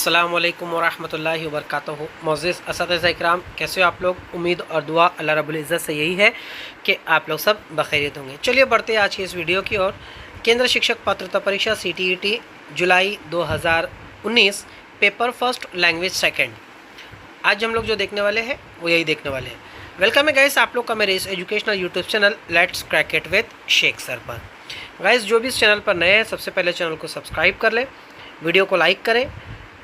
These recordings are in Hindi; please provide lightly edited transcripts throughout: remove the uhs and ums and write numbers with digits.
अस्सलाम वालेकुम वरहमतुल्लाहि वबरकातुहू। मोअज़्ज़िज़ असातिज़ा इकराम, कैसे हो आप लोग। उम्मीद और दुआ अल्लाह रब्बुल इज़्ज़त से यही है कि आप लोग सब बखैरियत होंगे। चलिए बढ़ते हैं आज की इस वीडियो की ओर। केंद्र शिक्षक पात्रता परीक्षा CTET जुलाई 2019 पेपर फर्स्ट लैंग्वेज सेकंड, आज हम लोग जो देखने वाले हैं वो यही देखने वाले हैं। वेलकम है गाइस आप लोग का मेरे इस educational YouTube channel let's crack it with Shaikh sir पर। गाइस जो भी इस चैनल पर नए हैं सबसे पहले चैनल को सब्सक्राइब कर लें, वीडियो को लाइक करें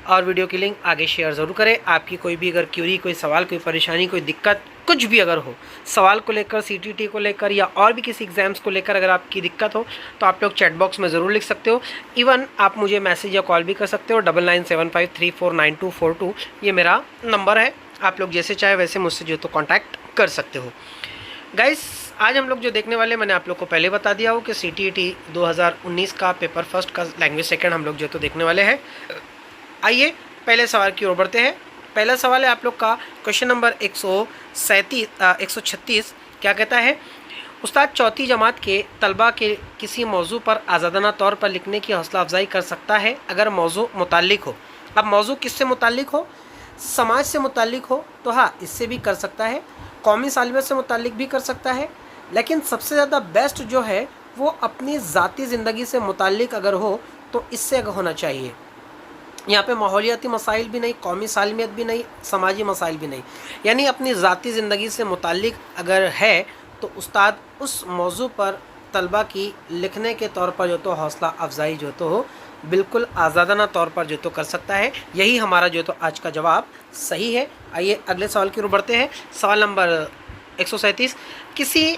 और वीडियो की लिंक आगे शेयर ज़रूर करें। आपकी कोई भी अगर क्यूरी, कोई सवाल, कोई परेशानी, कोई दिक्कत कुछ भी अगर हो, सवाल को लेकर, CTET को लेकर या और भी किसी एग्ज़ाम्स को लेकर अगर आपकी दिक्कत हो तो आप लोग चैट बॉक्स में ज़रूर लिख सकते हो। इवन आप मुझे मैसेज या कॉल भी कर सकते हो। 9975349242 ये मेरा नंबर है। आप लोग जैसे चाहे वैसे मुझसे जो तो कॉन्टैक्ट कर सकते हो। गाइस आज हम लोग जो देखने वाले, मैंने आप लोग को पहले बता दिया हो कि CTET 2019 का पेपर फर्स्ट का लैंग्वेज सेकंड हम लोग जो तो देखने वाले हैं। आइए पहले सवाल की ओर बढ़ते हैं। पहला सवाल है आप लोग का क्वेश्चन नंबर 136। क्या कहता है, उस्ताद चौथी जमात के तलबा के किसी मौजू पर आज़ादाना तौर पर लिखने की हौसला अफजाई कर सकता है अगर मौजू मुताल्लिक हो। अब मौजू किससे मुताल्लिक हो? समाज से मुताल्लिक हो तो हाँ, इससे भी कर सकता है। कौमी सालवियत से मुताल्लिक भी कर सकता है, लेकिन सबसे ज़्यादा बेस्ट जो है वो अपनी ज़ाती ज़िंदगी से मुताल्लिक अगर हो तो इससे अगर होना चाहिए। यहाँ पे माहौलियाती मसाइल भी नहीं, कौमी सालमियत भी नहीं, समाजी मसाइल भी नहीं, यानी अपनी ज़ाती ज़िंदगी से मुताल्लिक अगर है तो उस्ताद उस मौजू पर तलबा की लिखने के तौर पर जो तो हौसला अफजाई जो तो हो बिल्कुल आज़ादाना तौर पर जो तो कर सकता है। यही हमारा जो तो आज का जवाब सही है। आइए अगले सवाल की ओर बढ़ते हैं। सवाल नंबर 137, किसी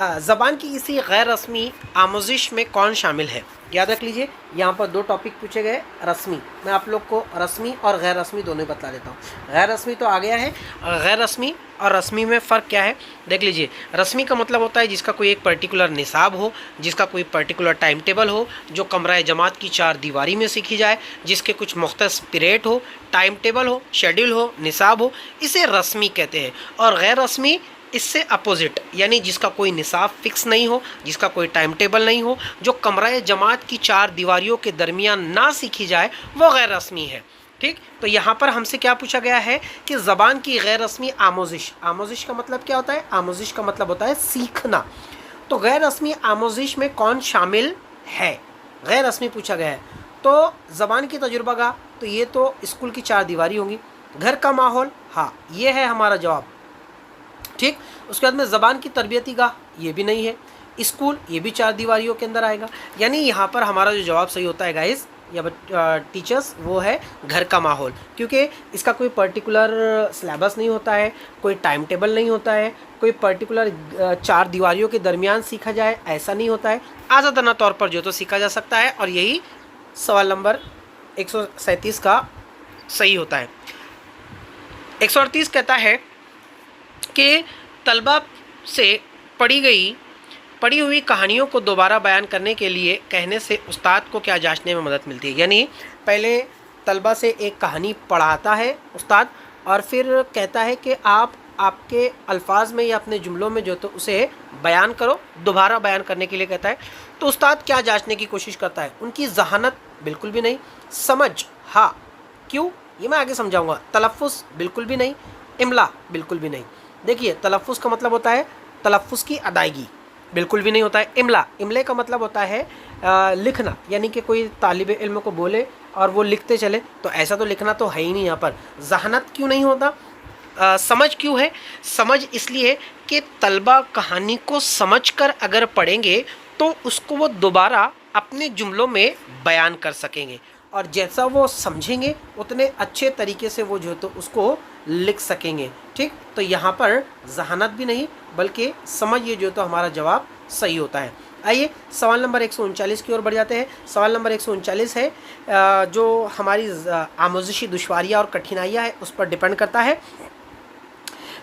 ज़बान की किसी गैर रस्मी आमोजिश में कौन शामिल है? याद रख लीजिए, यहाँ पर दो टॉपिक पूछे गए रस्मी। मैं आप लोग को रस्मी और गैर रस्मी दोनों बता देता हूँ। गैर रस्मी तो आ गया है, गैर रस्मी और रस्मी में फ़र्क क्या है देख लीजिए। रस्मी का मतलब होता है जिसका कोई एक पर्टिकुलर निसाब हो, जिसका कोई पर्टिकुलर टाइम टेबल हो, जो कमरा जमात की चार दीवारी में सीखी जाए, जिसके कुछ मुख्तस पीरियड हो, टाइम टेबल हो, शेड्यूल हो, निसाब हो, इसे रस्मी कहते हैं। और गैर रस्मी इससे अपोजिट, यानी जिसका कोई निसाब फिक्स नहीं हो, जिसका कोई टाइम टेबल नहीं हो, जो कमरा जमात की चार दीवारियों के दरमियान ना सीखी जाए, वो गैर रस्मी है। ठीक, तो यहाँ पर हमसे क्या पूछा गया है कि ज़बान की गैर रस्मी आमोजिश। आमोजिश का मतलब क्या होता है? आमोजिश का मतलब होता है सीखना। तो गैर रस्मी आमोजिश में कौन शामिल है? गैर रस्मी पूछा गया है तो ज़बान की तजुर्बागाह, तो ये तो स्कूल की चार दीवारी होंगी। घर का माहौल, हाँ ये है हमारा जवाब। ठीक, उसके बाद में ज़बान की तरबियती गाह, ये भी नहीं है। स्कूल, ये भी चार दीवारियों के अंदर आएगा। यानी यहाँ पर हमारा जो जवाब सही होता है गाइस या टीचर्स, वो है घर का माहौल, क्योंकि इसका कोई पर्टिकुलर सिलेबस नहीं होता है, कोई टाइम टेबल नहीं होता है, कोई पर्टिकुलर चार दीवारियों के दरमियान सीखा जाए ऐसा नहीं होता है। आज़ादाना तौर पर जो तो सीखा जा सकता है, और यही सवाल नंबर 137 का सही होता है। 138 कहता है कि तलबा से पढ़ी हुई कहानियों को दोबारा बयान करने के लिए कहने से उस्ताद को क्या जांचने में मदद मिलती है। यानी पहले तलबा से एक कहानी पढ़ाता है उस्ताद और फिर कहता है कि आप आपके अल्फाज में या अपने जुमलों में जो तो उसे बयान करो, दोबारा बयान करने के लिए कहता है। तो उस्ताद क्या जांचने की कोशिश करता है? उनकी जहानत बिल्कुल भी नहीं, समझ हाँ क्यों ये मैं आगे समझाऊंगा, तलफ़ुज़ बिल्कुल भी नहीं, इमला बिल्कुल भी नहीं। देखिए, तलफ़ुज़ का मतलब होता है तलफ़ुज़ की अदायगी, बिल्कुल भी नहीं होता है। इमले का मतलब होता है लिखना, यानी कि कोई तालिब इल्म को बोले और वो लिखते चले, तो ऐसा तो लिखना तो है ही नहीं यहाँ पर। जहानत क्यों नहीं होता? समझ क्यों है? समझ इसलिए कि तलबा कहानी को समझकर अगर पढ़ेंगे तो उसको वो दोबारा अपने जुमलों में बयान कर सकेंगे, और जैसा वो समझेंगे उतने अच्छे तरीके से वो जो तो उसको लिख सकेंगे। ठीक, तो यहाँ पर जहानत भी नहीं बल्कि समझ, ये जो तो हमारा जवाब सही होता है। आइए सवाल नंबर 139 की ओर बढ़ जाते हैं। सवाल नंबर 139 है जो हमारी आमोजिशी दुश्वारियाँ और कठिनाइयाँ है उस पर डिपेंड करता है।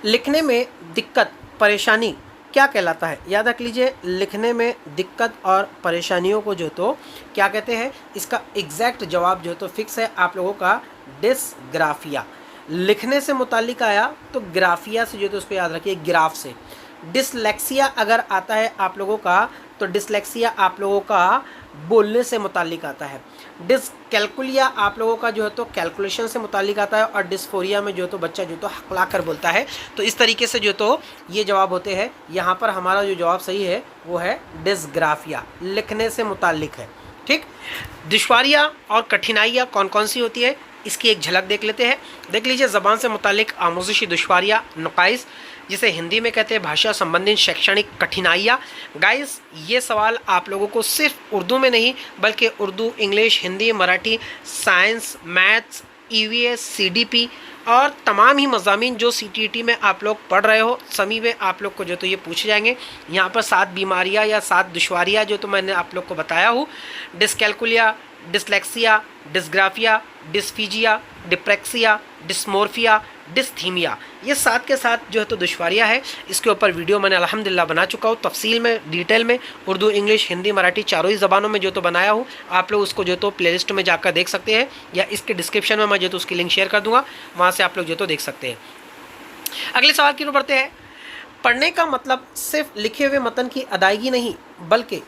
लिखने में दिक्कत, परेशानी क्या कहलाता है? याद रख लीजिए, लिखने में दिक्कत और परेशानियों को जो तो क्या कहते हैं? इसका एग्जैक्ट जवाब जो तो फिक्स है आप लोगों का, डिस्ग्राफिया। लिखने से मुतालिक आया तो ग्राफिया से जो तो उसको याद रखिए, ग्राफ से। डिसलेक्सिया अगर आता है आप लोगों का तो डिसलेक्सिया आप लोगों का बोलने से मुतालिक आता है। डिसकैल्कुलिया आप लोगों का जो है तो कैलकुलेशन से मुतालिक आता है, और डिस्फोरिया में जो है तो बच्चा जो तो हकला कर बोलता है। तो इस तरीके से जो तो ये जवाब होते हैं। यहाँ पर हमारा जो जवाब सही है वो है डिस्ग्राफिया, लिखने से मुतालिक है। ठीक, दुश्वारियाँ और कठिनाइयाँ कौन कौन सी होती है इसकी एक झलक देख लेते हैं। देख लीजिए, ज़बान से मुतालिक आमोज़िशी दुश्वारियाँ, नुकाइस, जिसे हिंदी में कहते हैं भाषा संबंधित शैक्षणिक कठिनाइयाँ। गाइस, ये सवाल आप लोगों को सिर्फ उर्दू में नहीं बल्कि Urdu, English, Hindi, Marathi, science, maths, EVS, CDP और तमाम ही मज़ामीन जो सीटीईटी में आप लोग पढ़ रहे हो सभी में आप लोग को जो तो ये पूछे जाएंगे। यहाँ पर 7 बीमारियाँ या 7 दुश्वारियाँ जो तो मैंने आप लोग को बताया हूँ, डिसकैल्कुलिया, डिसलेक्सिया, डिस्ग्राफिया, डिस्फीजिया, डिप्रेक्सिया, डिस्मोर्फिया, डिस्थीमिया, ये 7 के 7 जो है तो दुश्वारियाँ है। इसके ऊपर वीडियो मैंने अल्हम्दुलिल्लाह बना चुका हूँ, तफसील में, डिटेल में, उर्दू, इंग्लिश, हिंदी, मराठी चारों ही ज़बानों में जो तो बनाया हूँ। आप लोग उसको जो तो प्लेलिस्ट में जाकर देख सकते हैं, या इसके डिस्क्रिप्शन में मैं जो तो उसकी लिंक शेयर कर दूँगा, वहाँ से आप लोग जो तो देख सकते हैं। अगले सवाल की ओर बढ़ते हैं। पढ़ने का मतलब सिर्फ लिखे हुए मतन की अदायगी नहीं बल्कि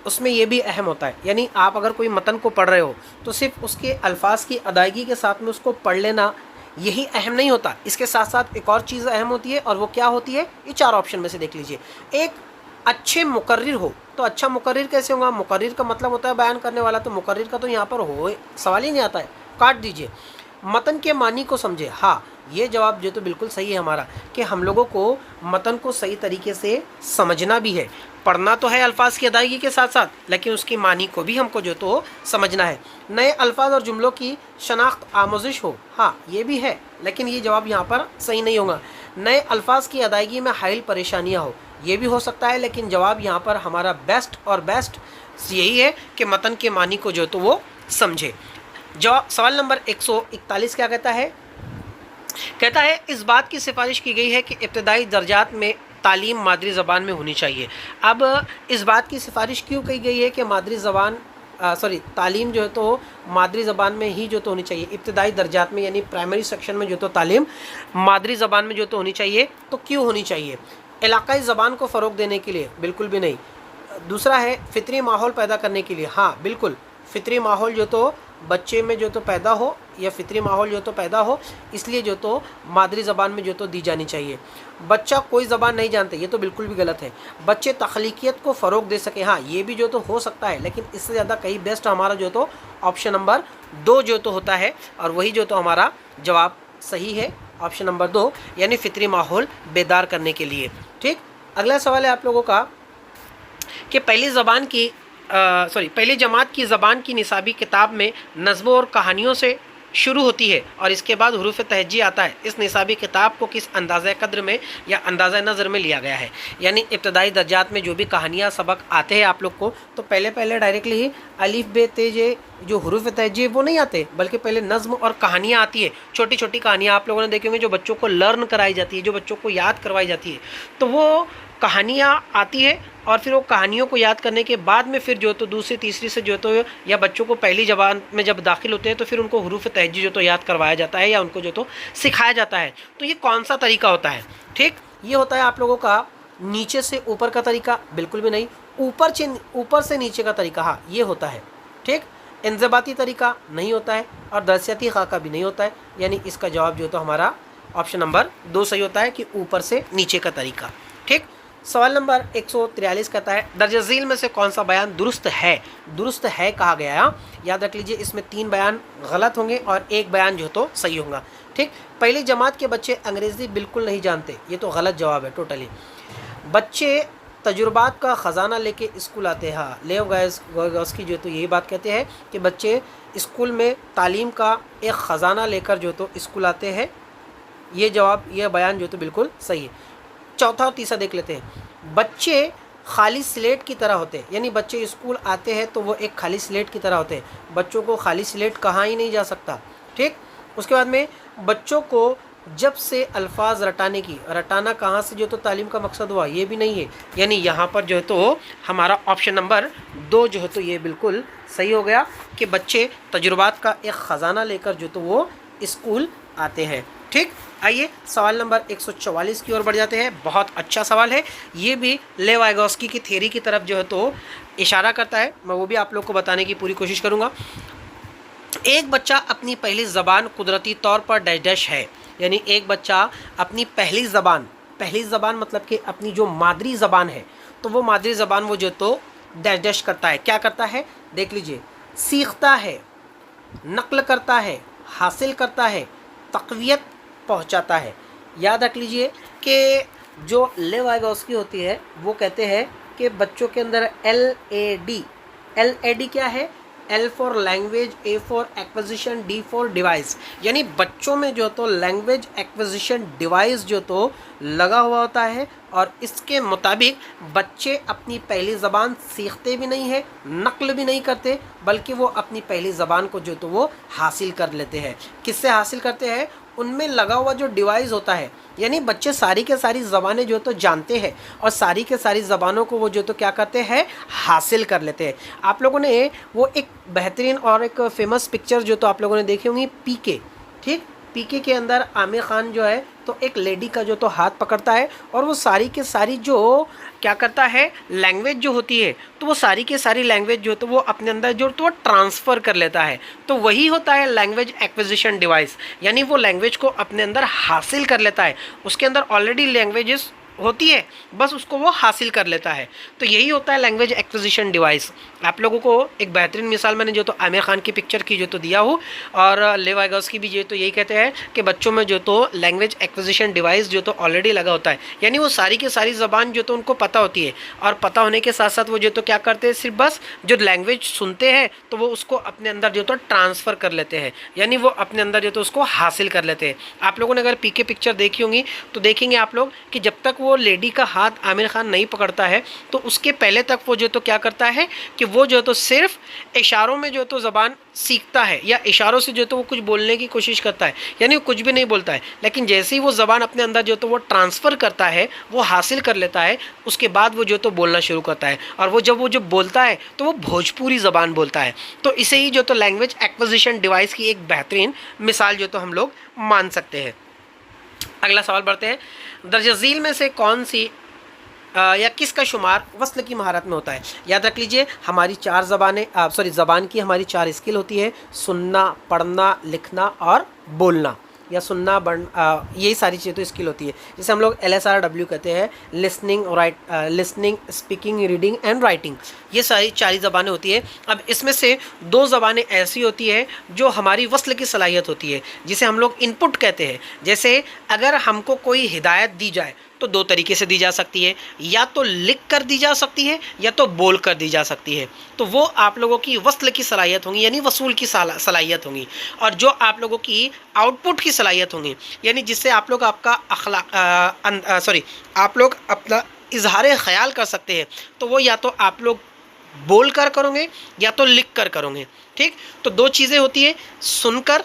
उसमें यह भी अहम होता है। यानी आप अगर कोई मतन को पढ़ रहे हो तो सिर्फ उसके अल्फाज की अदायगी के साथ में उसको पढ़ लेना यही अहम नहीं होता, इसके साथ साथ एक और चीज़ अहम होती है, और वो क्या होती है, ये 4 ऑप्शन में से देख लीजिए। एक, अच्छे मुकर्रिर हो। तो अच्छा मुकर्रिर कैसे होगा? मुकर्रिर का मतलब होता है बयान करने वाला, तो मुकर्रिर का तो यहाँ पर हो सवाल ही नहीं आता है, काट दीजिए। मतन के मानी को समझे। हाँ, ये जवाब जो तो बिल्कुल सही है हमारा, कि हम लोगों को मतन को सही तरीके से समझना भी है। पढ़ना तो है अल्फाज की अदायगी के साथ साथ, लेकिन उसकी मानी को भी हमको जो तो समझना है। नए अल्फाज और जुमलों की शनाख्त आमोजिश हो। हाँ, ये भी है, लेकिन ये जवाब यहाँ पर सही नहीं होगा। नए अल्फाज की अदायगी में हाइल परेशानियाँ हो, ये भी हो सकता है, लेकिन जवाब यहाँ पर हमारा बेस्ट और बेस्ट यही है कि मतन के मानी को जो तो वो समझे। जवाब सवाल नंबर 141 क्या कहता है? कहता है इस बात की सिफारिश की गई है कि इब्तदाई दर्जात में तालीम मादरी ज़बान में होनी चाहिए। अब इस बात की सिफारिश क्यों की गई है कि मादरी ज़बान तालीम जो है तो मादरी ज़बान में ही जो तो होनी चाहिए, इब्तदाई दर्जात में यानी प्राइमरी सेक्शन में जो तो तालीम मादरी ज़बान में जो तो होनी चाहिए। तो क्यों होनी चाहिए? इलाकाई ज़बान को फ़रोग़ देने के लिए? बिल्कुल भी नहीं। दूसरा है फ़ितरी माहौल पैदा करने के लिए? हाँ बिल्कुल, फ़ितरी माहौल जो तो बच्चे में जो तो पैदा हो, या फ़ितरी माहौल जो तो पैदा हो, इसलिए जो तो मादरी ज़बान में जो तो दी जानी चाहिए। बच्चा कोई ज़बान नहीं जानते, ये तो बिल्कुल भी गलत है। बच्चे तख्लीकियत को फ़रोग़ दे सके, हाँ ये भी जो तो हो सकता है, लेकिन इससे ज़्यादा कहीं बेस्ट हमारा जो तो ऑप्शन नंबर 2 जो तो होता है, और वही जो तो हमारा जवाब सही है, ऑप्शन नंबर 2, यानी फ़ितरी माहौल बेदार करने के लिए। ठीक, अगला सवाल है आप लोगों का कि पहली जमात की ज़बान की निसाबी किताब में नज़्मों और कहानियों से शुरू होती है और इसके बाद हुरूफ तहजी आता है। इस निसाबी किताब को किस अंदाज़े कद्र में या अंदाज़ा नज़र में लिया गया है? यानी इब्तदाई दर्जात में जो भी कहानियाँ सबक आते हैं आप लोग को, तो पहले डायरेक्टली ही अलिफ बे ते जे जो हुरूफ तहजी वो नहीं आते, बल्कि पहले नज़्म और कहानियाँ आती है। छोटी छोटी कहानियाँ आप लोगों ने देखी होंगी जो बच्चों को लर्न कराई जाती है, जो बच्चों को याद करवाई जाती है। तो वो कहानियाँ आती है, और फिर वो कहानियों को याद करने के बाद में फिर जो तो दूसरी तीसरी से जो तो, या बच्चों को पहली ज़बान में जब दाखिल होते हैं तो फिर उनको हुरूफ तहजी जो तो याद करवाया जाता है, या उनको जो तो सिखाया जाता है। तो ये कौन सा तरीका होता है? ठीक, ये होता है आप लोगों का नीचे से ऊपर का तरीका? बिल्कुल भी नहीं। ऊपर से नीचे का तरीका, हाँ ये होता है। ठीक, इंज़बाती तरीका नहीं होता है, और दरसियाती खाका भी नहीं होता है। यानी इसका जवाब जो तो हमारा ऑप्शन नंबर 2 सही होता है, कि ऊपर से नीचे का तरीका। ठीक, सवाल नंबर 143 कहता है दर्ज झील में से कौन सा बयान दुरुस्त है? दुरुस्त है कहा गया है, याद रख लीजिए, इसमें 3 बयान गलत होंगे और 1 बयान जो तो सही होगा। ठीक, पहली जमात के बच्चे अंग्रेज़ी बिल्कुल नहीं जानते, ये तो गलत जवाब है टोटली। बच्चे तजुर्बात का ख़जाना लेके स्कूल आते हैं, हाँ लेव गायस्की जो तो यही बात कहते हैं कि बच्चे स्कूल में तालीम का एक ख़जाना लेकर जो तो स्कूल आते हैं। ये जवाब, ये बयान जो तो बिल्कुल सही है। चौथा और तीसरा देख लेते हैं। बच्चे खाली स्लेट की तरह होते हैं, यानी बच्चे स्कूल आते हैं तो वो एक खाली स्लेट की तरह होते हैं। बच्चों को खाली स्लेट कहाँ ही नहीं जा सकता। ठीक, उसके बाद में बच्चों को जब से अल्फाज रटाना कहाँ से जो तो तालीम का मकसद हुआ, ये भी नहीं है। यानी यहाँ पर जो है तो हमारा ऑप्शन नंबर 2 जो है तो ये बिल्कुल सही हो गया, कि बच्चे तजुर्बात का एक ख़जाना लेकर जो तो वो स्कूल आते हैं। ठीक, आइए सवाल नंबर 144 की ओर बढ़ जाते हैं। बहुत अच्छा सवाल है, ये भी लेव वाइगोस्की की थ्योरी की तरफ जो है तो इशारा करता है। मैं वो भी आप लोग को बताने की पूरी कोशिश करूँगा। एक बच्चा अपनी पहली ज़बान कुदरती तौर पर डैश डैश है, यानी एक बच्चा अपनी पहली ज़बान मतलब कि अपनी जो मादरी ज़बान है, तो वो मादरी ज़बान वो जो तो डैश डैश करता है। क्या करता है? देख लीजिए, सीखता है, नक़ल करता है, हासिल करता है, तक़वियत पहुंचाता है। याद रख लीजिए कि जो लेव वाइगोस्की होती है वो कहते हैं कि बच्चों के अंदर LAD क्या है? L for language, A for acquisition, D for device, यानी बच्चों में जो तो लैंग्वेज एक्विजिशन डिवाइस जो तो लगा हुआ होता है और इसके मुताबिक बच्चे अपनी पहली ज़बान सीखते भी नहीं है, नक़ल भी नहीं करते, बल्कि वो अपनी पहली ज़बान को जो तो वो हासिल कर लेते हैं। किससे हासिल करते हैं? उनमें लगा हुआ जो डिवाइस होता है, यानी बच्चे सारी के सारी ज़बानें जो तो जानते हैं और सारी के सारी ज़बानों को वो जो तो क्या करते हैं? हासिल कर लेते हैं। आप लोगों ने वो एक बेहतरीन और एक फ़ेमस पिक्चर जो तो आप लोगों ने देखी होंगी, पीके, ठीक, पीके के अंदर आमिर खान जो है तो एक लेडी का जो तो हाथ पकड़ता है और वो सारी के सारी जो क्या करता है, लैंग्वेज जो होती है, तो वो सारी के सारी लैंग्वेज जो तो वो अपने अंदर जो तो वो ट्रांसफ़र कर लेता है। तो वही होता है लैंग्वेज एक्विजिशन डिवाइस, यानी वो लैंग्वेज को अपने अंदर हासिल कर लेता है। उसके अंदर ऑलरेडी लैंग्वेजेस होती है, बस उसको वो हासिल कर लेता है। तो यही होता है लैंग्वेज एक्विजिशन डिवाइस। आप लोगों को एक बेहतरीन मिसाल मैंने जो तो आमिर खान की पिक्चर की जो तो दिया हूँ, और लेव वाइगोस्की भी जो तो यही कहते हैं कि बच्चों में जो तो लैंग्वेज एक्विजिशन डिवाइस जो तो ऑलरेडी लगा होता है, यानी वो सारी की सारी ज़बान जो तो उनको पता होती है, और पता होने के साथ साथ वो जो तो क्या करते हैं, सिर्फ बस जो लैंग्वेज सुनते हैं तो वो उसको अपने अंदर जो तो ट्रांसफ़र कर लेते हैं, यानी वो अपने अंदर जो तो उसको हासिल कर लेते हैं। आप लोगों ने अगर पीके पिक्चर देखी होंगी तो देखेंगे आप लोग कि जब तक वो लेडी का हाथ आमिर खान नहीं पकड़ता है तो उसके पहले तक वो जो तो क्या करता है कि वो जो तो सिर्फ इशारों में जो तो ज़बान सीखता है, या इशारों से जो तो वो कुछ बोलने की कोशिश करता है, यानी वो कुछ भी नहीं बोलता है। लेकिन जैसे ही वो ज़बान अपने अंदर जो तो वो ट्रांसफ़र करता है, वो हासिल कर लेता है, उसके बाद वो जो तो बोलना शुरू करता है, और वो जब बोलता है तो वो भोजपुरी ज़बान बोलता है। तो इसे ही जो तो लैंग्वेज एक्विजिशन डिवाइस की एक बेहतरीन मिसाल जो तो हम लोग मान सकते हैं। अगला सवाल बढ़ते हैं, दर्ज झील में से कौन सी या किसका शुमार वस्ल की महारत में होता है? याद रख लीजिए, हमारी चार ज़बान की हमारी चार स्किल होती है, सुनना, पढ़ना, लिखना और बोलना, या सुनना यही सारी चीज़ें तो स्किल होती है, जिसे हम लोग LSRW कहते हैं, listening, speaking, reading and writing. ये सारी चार ज़बानें होती है। अब इसमें से दो ज़बानें ऐसी होती है जो हमारी वस्ल की सलाहियत होती है, जिसे हम लोग इनपुट कहते हैं। जैसे अगर हमको कोई हिदायत दी जाए तो दो तरीके से दी जा सकती है, या तो लिख कर दी जा सकती है या तो बोल कर दी जा सकती है। तो वो आप लोगों की वस्ल की सलाहियत होंगी, यानी वसूल की सलाहियत होंगी। और जो आप लोगों की आउटपुट की सलाहियत होंगी, यानी जिससे आप लोग आप लोग अपना इजहार ख्याल कर सकते हैं, तो वो या तो आप लोग बोल कर करोगे या तो लिख कर करोगे। ठीक, तो दो चीज़ें होती है, सुनकर,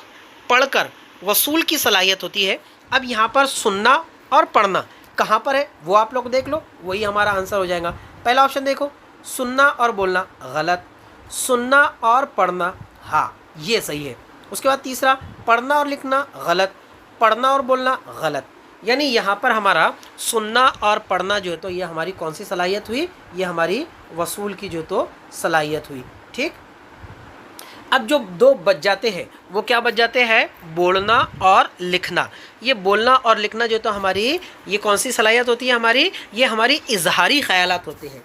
पढ़कर वसूल की सलाहियत होती है। अब यहाँ पर सुनना और पढ़ना कहाँ पर है वो आप लोग देख लो, वही हमारा आंसर हो जाएगा। पहला ऑप्शन देखो, सुनना और बोलना गलत, सुनना और पढ़ना हाँ ये सही है। उसके बाद तीसरा, पढ़ना और लिखना गलत, पढ़ना और बोलना गलत। यानी यहाँ पर हमारा सुनना और पढ़ना जो है तो ये हमारी कौन सी सलाहियत हुई? ये हमारी वसूल की जो तो सलाहियत हुई। ठीक, अब जो दो बच जाते हैं वो क्या बच जाते हैं? बोलना और लिखना। ये बोलना और लिखना जो तो हमारी ये कौन सी सलाहियत होती है हमारी? ये हमारी इजहारी ख्यालात होते हैं।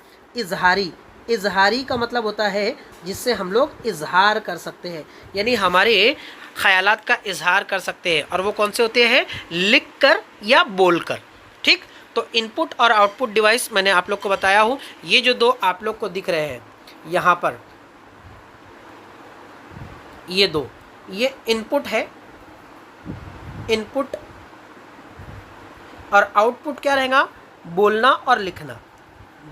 इजहारी का मतलब होता है जिससे हम लोग इजहार कर सकते हैं, यानी हमारे ख्यालात का इजहार कर सकते हैं, और वो कौन से होते हैं? लिख कर या बोल कर। ठीक, तो इनपुट और आउटपुट डिवाइस मैंने आप लोग को बताया हूँ। ये जो दो आप लोग को दिख रहे हैं यहाँ पर, ये दो, ये इनपुट है, इनपुट, और आउटपुट क्या रहेगा? बोलना और लिखना।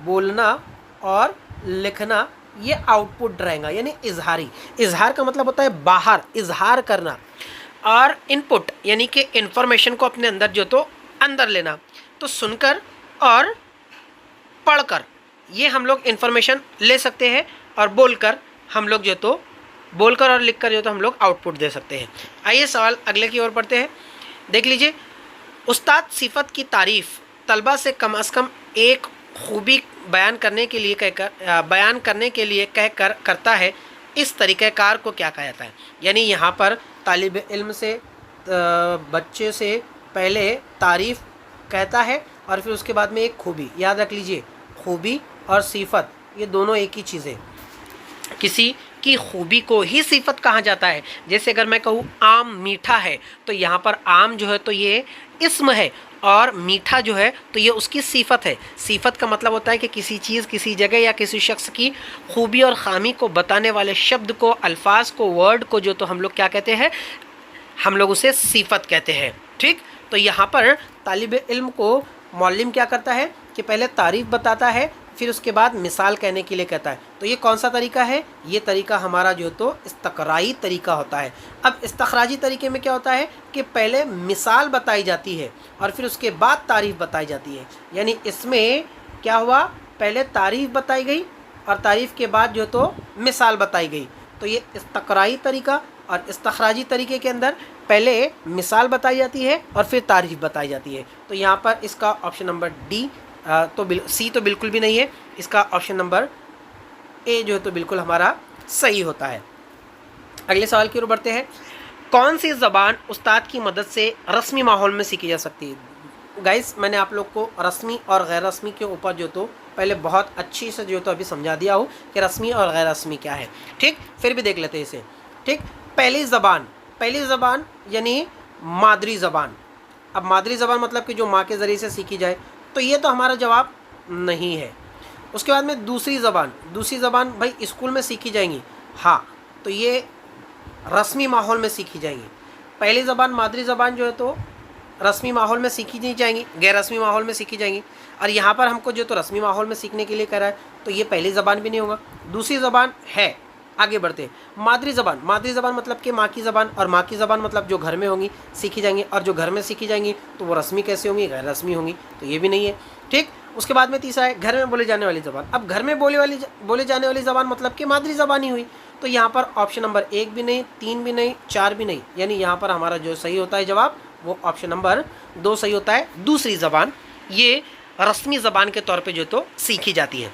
बोलना और लिखना ये आउटपुट रहेगा, यानी इजहारी। इजहार का मतलब होता है बाहर इजहार करना, और इनपुट यानी कि इंफॉर्मेशन को अपने अंदर जो तो अंदर लेना। तो सुनकर और पढ़कर ये हम लोग इंफॉर्मेशन ले सकते हैं, और बोलकर हम लोग जो तो बोलकर और लिखकर जो तो हम लोग आउटपुट दे सकते हैं। आइए सवाल अगले की ओर पढ़ते हैं। देख लीजिए, उस्ताद सिफत की तारीफ़ तलबा से कम एक खूबी बयान करने के लिए कहकर करता है, इस तरीक़ाकार को क्या कहा जाता है? यानी यहाँ पर तालिब इल्म से बच्चे से पहले तारीफ़ कहता है और फिर उसके बाद में एक खूबी, याद रख लीजिए, खूबी और सिफत ये दोनों एक ही चीज़ है। किसी की खूबी को ही सिफत कहा जाता है। जैसे अगर मैं कहूँ आम मीठा है, तो यहाँ पर आम जो है तो ये इस्म है और मीठा जो है तो ये उसकी सिफत है। सिफत का मतलब होता है कि किसी चीज़, किसी जगह या किसी शख्स की खूबी और ख़ामी को बताने वाले शब्द को, अल्फाज को, वर्ड को जो तो हम लोग क्या कहते हैं, हम लोग उसे सिफत कहते हैं। ठीक, तो यहाँ पर तालिब इल्म को मौल्लिम क्या करता है कि पहले तारीफ़ बताता है, फिर उसके बाद मिसाल कहने के लिए कहता है। तो ये कौन सा तरीका है? ये तरीका हमारा जो तो इस्तक़राई तरीका होता है। अब इस्तख़राजी तरीके में क्या होता है कि पहले मिसाल बताई जाती है और फिर उसके बाद तारीफ़ बताई जाती है। यानी इसमें क्या हुआ, पहले तारीफ़ बताई गई और तारीफ़ के बाद जो तो मिसाल बताई गई। तो ये इस्तक़राई तरीका और इस्तख़राजी तरीके के अंदर पहले मिसाल बताई जाती है और फिर तारीफ़ बताई जाती है। तो यहाँ पर इसका ऑप्शन नंबर डी सी तो बिल्कुल भी नहीं है, इसका ऑप्शन नंबर ए जो है तो बिल्कुल हमारा सही होता है। अगले सवाल की ओर बढ़ते हैं। कौन सी ज़बान उस्ताद की मदद से रस्मी माहौल में सीखी जा सकती है? गाइस, मैंने आप लोग को रस्मी और गैर रस्मी के ऊपर जो तो पहले बहुत अच्छी से जो तो अभी समझा दिया हो कि रस्मी और गैर रस्मी क्या है। ठीक, फिर भी देख लेते हैं इसे। ठीक, पहली ज़बान यानी मादरी ज़बान। अब मादरी ज़बान मतलब कि जो माँ के ज़रिए से सीखी जाए, तो ये तो हमारा जवाब नहीं है। उसके बाद में दूसरी ज़बान भाई स्कूल में सीखी जाएंगी, हाँ, तो ये रस्मी माहौल में सीखी जाएंगी। पहली ज़बान मादरी ज़बान जो है तो रस्मी माहौल में सीखी नहीं जाएंगी, गैर रस्मी माहौल में सीखी जाएंगी। और यहाँ पर हमको जो तो रस्मी माहौल में सीखने के लिए कह रहा है, तो ये पहली ज़बान भी नहीं होगा। दूसरी ज़बान है, आगे बढ़ते हैं। मादरी ज़बान मतलब कि माँ की ज़बान, और माँ की ज़बान मतलब जो घर में होंगी सीखी जाएंगी, और जो घर में सीखी जाएंगी तो वो रस्मी कैसे होंगी, गैर रस्मी होंगी, तो ये भी नहीं है। ठीक, उसके बाद में तीसरा है घर में बोले जाने वाली ज़बान। अब घर में बोले जाने वाली ज़बान मतलब कि मादरी ज़बान ही हुई। तो यहाँ पर ऑप्शन नंबर 1 भी नहीं, 3 भी नहीं, 4 भी नहीं, यानी यहाँ पर हमारा जो सही होता है जवाब वो ऑप्शन नंबर 2 सही होता है। दूसरी ज़बान ये रस्मी ज़बान के तौर पे जो तो सीखी जाती है।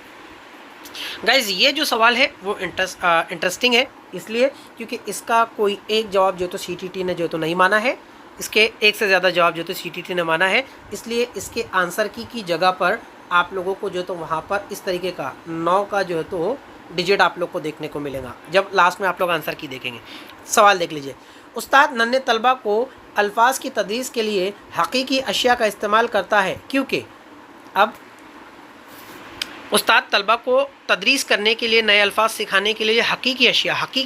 गाइज, ये जो सवाल है वो इंटरेस्टिंग है, इसलिए क्योंकि इसका कोई एक जवाब जो तो सीटीटी ने जो तो नहीं माना है, इसके एक से ज़्यादा जवाब जो तो सीटीटी ने माना है। इसलिए इसके आंसर की जगह पर आप लोगों को जो तो वहाँ पर इस तरीके का 9 का जो है तो डिजिट आप लोग को देखने को मिलेगा जब लास्ट में आप लोग आंसर की देखेंगे। सवाल देख लीजिए। उस्ताद नन्हे तलबा को अल्फाज की तदरीस के लिए हकीकी अशिया का इस्तेमाल करता है, क्योंकि अब उस्ताद तलबा को तदरीस करने के लिए, नए अल्फाज सिखाने के लिए हकीकी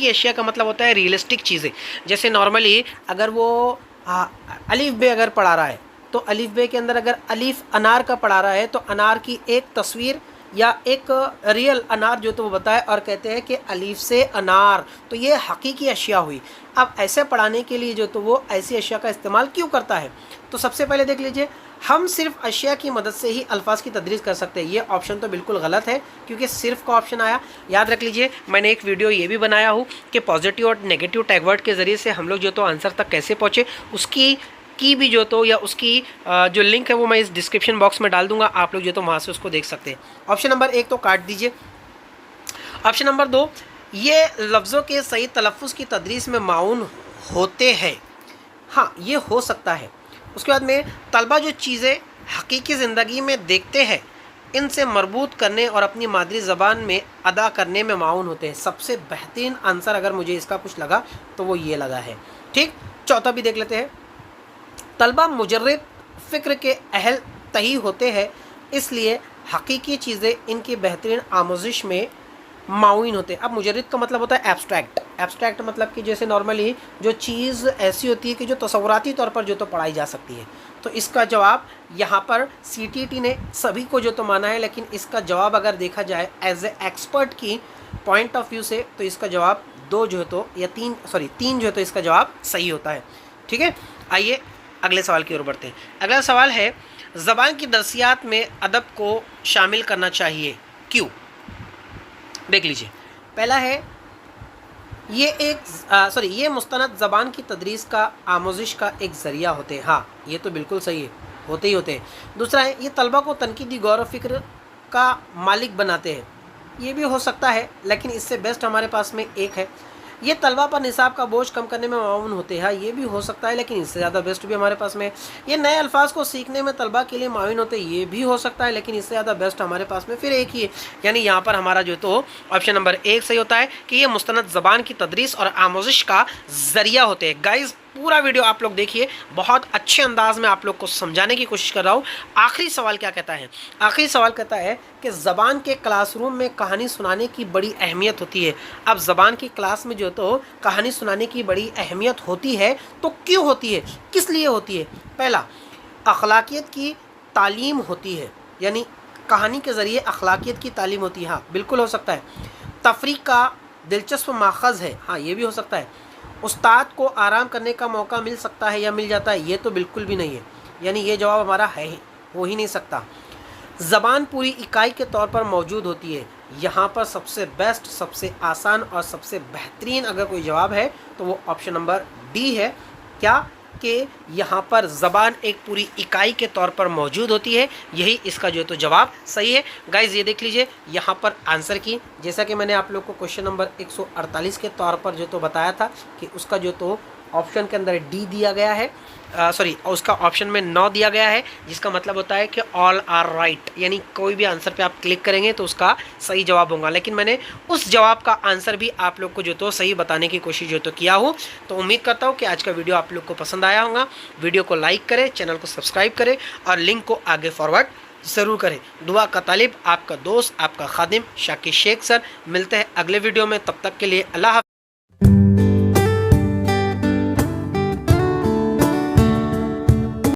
अशिया का मतलब होता है रियलिस्टिक चीज़ें। जैसे नॉर्मली अगर वो अलिफ बे अगर पढ़ा रहा है, तो अलिफ बे के अंदर अगर अलिफ अनार का पढ़ा रहा है, तो अनार की एक तस्वीर या एक रियल अनार जो तो वो बताए और कहते हैं कि अलिफ से अनार, तो ये हकीकी अशिया हुई। अब ऐसे पढ़ाने के लिए जो तो वो ऐसी अशिया का इस्तेमाल क्यों करता है? तो सबसे पहले देख लीजिए, हम सिर्फ अशिया की मदद से ही अल्फाज की तदरीस कर सकते हैं। ये ऑप्शन तो बिल्कुल गलत है, क्योंकि सिर्फ का ऑप्शन आया। याद रख लीजिए, मैंने एक वीडियो ये भी बनाया हूँ कि पॉजिटिव और नेगेटिव टैगवर्ड के ज़रिए से हम लोग जो तो आंसर तक कैसे पहुँचे, उसकी भी जो तो या उसकी जो लिंक है वो मैं इस डिस्क्रिप्शन बॉक्स में डाल दूंगा, आप लोग जो तो वहाँ से उसको देख सकते हैं। ऑप्शन नंबर 1 तो काट दीजिए। ऑप्शन नंबर 2, ये लफ्ज़ों के सही तलफ़्फ़ुज़ की तदरीस में माउन होते हैं। हाँ, ये हो सकता है। उसके बाद में तलबा जो चीज़ें हकीकी ज़िंदगी में देखते हैं, इनसे मरबूत करने और अपनी मादरी ज़बान में अदा करने में माउन होते हैं। सबसे बेहतरीन आंसर अगर मुझे इसका कुछ लगा तो वो ये लगा है। ठीक, चौथा भी देख लेते हैं। तलबा मुजर्रद फ़िक्र के अहल तही होते हैं, इसलिए हकीकी चीज़ें इनकी बेहतरीन आमोजिश में माउन होते हैं। अब मुजर्रद का मतलब होता है एब्स्ट्रैक्ट मतलब कि जैसे नॉर्मली जो चीज़ ऐसी होती है कि जो तसव्वुराती तौर पर जो तो पढ़ाई जा सकती है। तो इसका जवाब यहाँ पर सीटीटी ने सभी को जो तो माना है, लेकिन इसका जवाब अगर देखा जाए एज ए एक्सपर्ट की पॉइंट ऑफ व्यू से, तो इसका जवाब 2 जो है तो या 3 जो है तो इसका जवाब सही होता है। ठीक है, आइए अगले सवाल की ओर बढ़ते हैं। अगला सवाल है, ज़बान की दरसियात में अदब को शामिल करना चाहिए, क्यों? देख लीजिए। पहला है, ये मुस्तनद ज़बान की तदरीस का आमोजिश का एक ज़रिया होते हैं। हाँ, ये तो बिल्कुल सही है, होते ही होते हैं। दूसरा है, ये तलबा को तनकीदी गौर व फिक्र का मालिक बनाते हैं। ये भी हो सकता है, लेकिन इससे बेस्ट हमारे पास में एक है, ये तलबा पर निसाब का बोझ कम करने में माऊन होते हैं, ये भी हो सकता है, लेकिन इससे ज़्यादा बेस्ट भी हमारे पास में, ये नए अल्फाज को सीखने में तलबा के लिए माविन होते हैं, ये भी हो सकता है, लेकिन इससे ज़्यादा बेस्ट हमारे पास में फिर एक ही है। यानी यहाँ पर हमारा जो तो ऑप्शन नंबर 1 सही होता है कि ये मुस्तनद ज़बान की तदरीस और आमोजिश का ज़रिया होते हैं। गाइज़ पूरा वीडियो आप लोग देखिए, बहुत अच्छे अंदाज में आप लोग को समझाने की कोशिश कर रहा हूँ। आखिरी सवाल क्या कहता है? आखिरी सवाल कहता है कि ज़बान के क्लासरूम में कहानी सुनाने की बड़ी अहमियत होती है। अब ज़बान की क्लास में जो तो कहानी सुनाने की बड़ी अहमियत होती है, तो क्यों होती है, किस लिए होती है? पहला, अखलाकियत की तालीम होती है, यानी कहानी के ज़रिए अखलाकियत की तालीम होती है। हाँ बिल्कुल हो सकता है। तफरीक का दिलचस्प माखज़ है, हाँ ये भी हो सकता है। उस्ताद को आराम करने का मौका मिल सकता है या मिल जाता है, ये तो बिल्कुल भी नहीं है, यानी ये जवाब हमारा है हो ही नहीं सकता। ज़बान पूरी इकाई के तौर पर मौजूद होती है, यहाँ पर सबसे बेस्ट, सबसे आसान और सबसे बेहतरीन अगर कोई जवाब है तो वो ऑप्शन नंबर डी है। क्या कि यहाँ पर ज़बान एक पूरी इकाई के तौर पर मौजूद होती है, यही इसका जो है तो जवाब सही है। गाइज़ ये देख लीजिए यहाँ पर आंसर की, जैसा कि मैंने आप लोग को क्वेश्चन नंबर 148 के तौर पर जो तो बताया था कि उसका जो तो ऑप्शन के अंदर डी दिया गया है, सॉरी उसका ऑप्शन में 9 दिया गया है, जिसका मतलब होता है कि ऑल आर राइट, यानी कोई भी आंसर पे आप क्लिक करेंगे तो उसका सही जवाब होगा। लेकिन मैंने उस जवाब का आंसर भी आप लोग को जो तो सही बताने की कोशिश जो तो किया हूँ। तो उम्मीद करता हूँ कि आज का वीडियो आप लोग को पसंद आया होगा। वीडियो को लाइक करें, चैनल को सब्सक्राइब करें और लिंक को आगे फॉरवर्ड ज़रूर करें। दुआ का तालिब, आपका दोस्त, आपका खादिम शाकिर शेख सर। मिलते हैं अगले वीडियो में, तब तक के लिए अल्लाह हाफ़िज़।